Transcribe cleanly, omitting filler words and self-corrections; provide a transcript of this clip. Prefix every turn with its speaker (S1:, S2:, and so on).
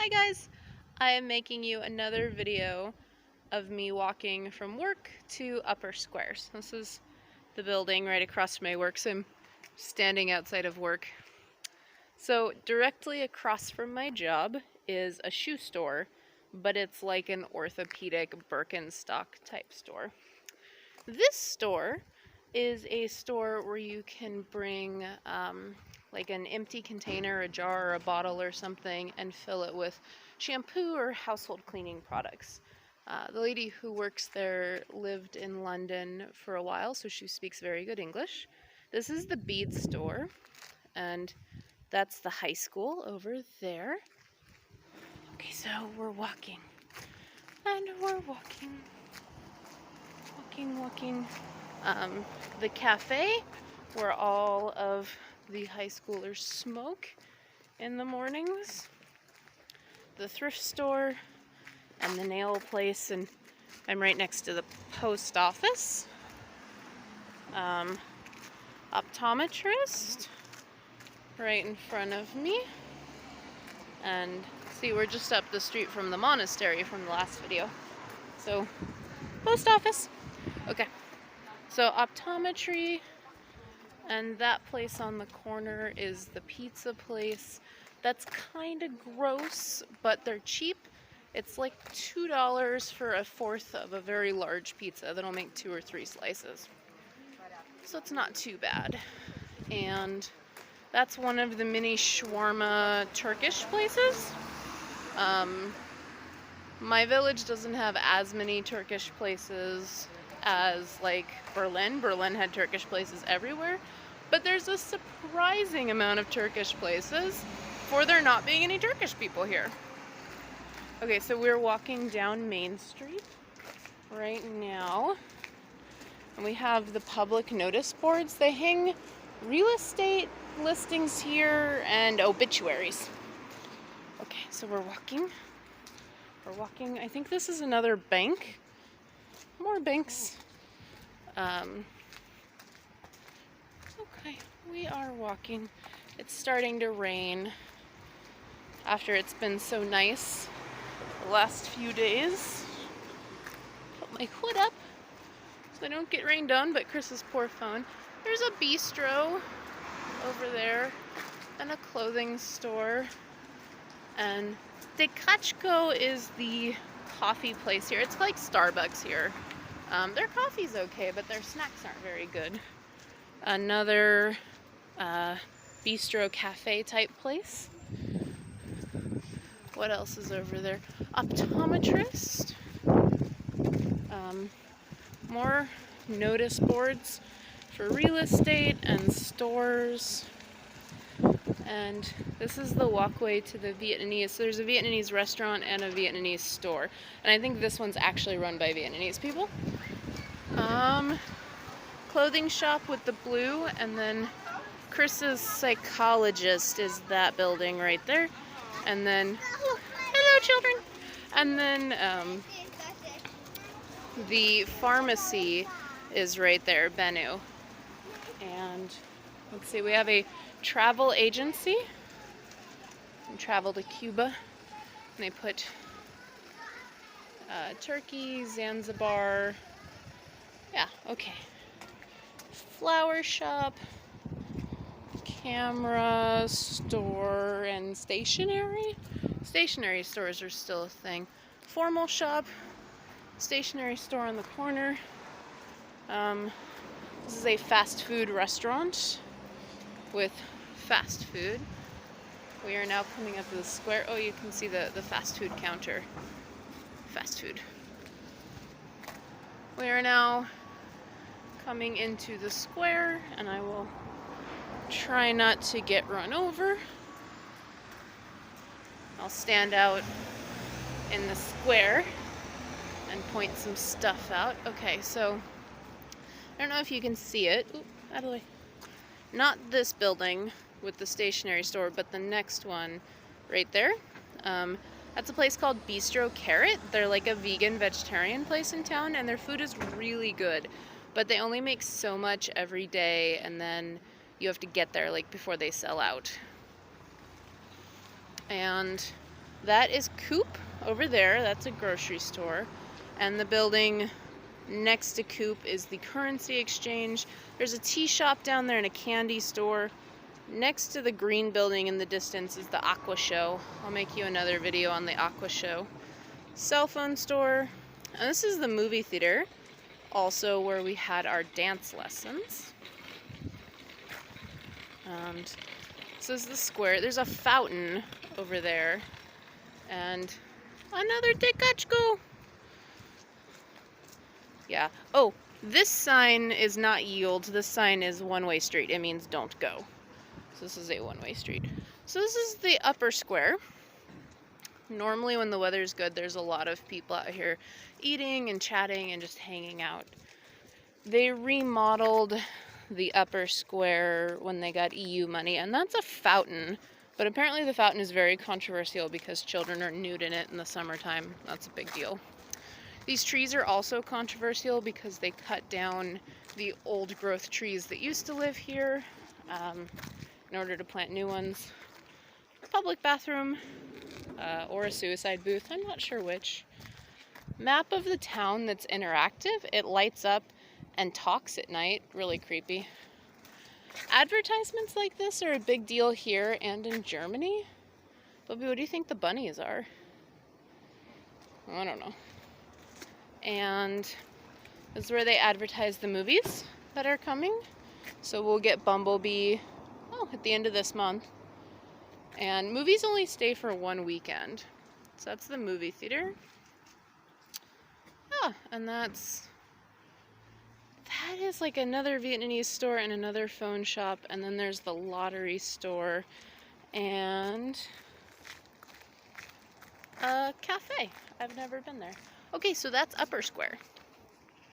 S1: Hi guys! I am making you another video of me walking from work to Upper Squares. This is the building right across from my work, so I'm standing outside of work. So directly across from my job is a shoe store, but it's like an orthopedic Birkenstock type store. This store is a store where you can bring like an empty container, a jar, or a bottle or something, and fill it with shampoo or household cleaning products. The lady who works there lived in London for a while, so she speaks very good English. This is the Bede store, and that's the high school over there. Okay, so we're walking, and we're walking. The cafe where all of the high schoolers smoke in the mornings, the thrift store, and the nail place, and I'm right next to the post office. Optometrist right in front of me, and see, we're just up the street from the monastery from the last video. So post office. Okay, so optometry, and that place on the corner is the pizza place. That's kind of gross, but they're cheap. It's like $2 for a fourth of a very large pizza that'll make 2 or 3 slices. So it's not too bad. And that's one of the mini shawarma Turkish places. My village doesn't have as many Turkish places as like Berlin. Berlin had Turkish places everywhere, but there's a surprising amount of Turkish places for there not being any Turkish people here. Okay, so we're walking down Main Street right now, and we have the public notice boards. They hang real estate listings here and obituaries. Okay, so we're walking. I think this is another bank. More banks. Okay, we are walking. It's starting to rain after it's been so nice the last few days. Put my hood up so I don't get rained on, but Chris's poor phone. There's a bistro over there and a clothing store, and Dekachko is the coffee place here. It's like Starbucks here. Their coffee's okay, but their snacks aren't very good. Another bistro cafe type place. What else is over there? Optometrist. More notice boards for real estate and stores. And this is the walkway to the Vietnamese. So there's a Vietnamese restaurant and a Vietnamese store. And I think this one's actually run by Vietnamese people. Clothing shop with the blue, and then Chris's psychologist is that building right there. And then, hello children! And then the pharmacy is right there, Bennu. And let's see, we have a travel agency. And travel to Cuba. And they put Turkey, Zanzibar. Yeah, okay. Flower shop, camera store, and stationery. Stationery stores are still a thing. Formal shop, stationery store on the corner. This is a fast food restaurant with fast food. We are now coming up to the square. Oh, you can see the fast food counter. Fast food. We are now coming into the square, and I will try not to get run over. I'll stand out in the square and point some stuff out. Okay, so I don't know if you can see it. Oop, out of the way. Not this building with the stationery store, but the next one right there. That's a place called Bistro Carrot. They're like a vegan vegetarian place in town, and their food is really good. But they only make so much every day, and then you have to get there like before they sell out. And That is Coop over there. That's a grocery store. And the building next to Coop is the currency exchange. There's a tea shop down there and a candy store. Next to the green building in the distance is the Aqua Show. I'll make you another video on the Aqua Show. Cell phone store. And this is the movie theater, also where we had our dance lessons. And this is the square. There's a fountain over there. And another Tekachko. Yeah. Oh, this sign is not yield. This sign is one-way street. It means don't go. So this is a one-way street. So this is the upper square. Normally when the weather's good, there's a lot of people out here eating and chatting and just hanging out. They remodeled the upper square when they got EU money, and that's a fountain. But apparently the fountain is very controversial because children are nude in it in the summertime. That's a big deal. These trees are also controversial because they cut down the old growth trees that used to live here in order to plant new ones. A public bathroom or a suicide booth, I'm not sure which. Map of the town that's interactive. It lights up and talks at night. Really creepy. Advertisements like this are a big deal here and in Germany. Bobby, what do you think the bunnies are? I don't know. And this is where they advertise the movies that are coming. So we'll get Bumblebee at the end of this month. And movies only stay for one weekend. So that's the movie theater. Yeah, and that is like another Vietnamese store and another phone shop. And then there's the lottery store and a cafe. I've never been there. Okay, so that's Upper Square.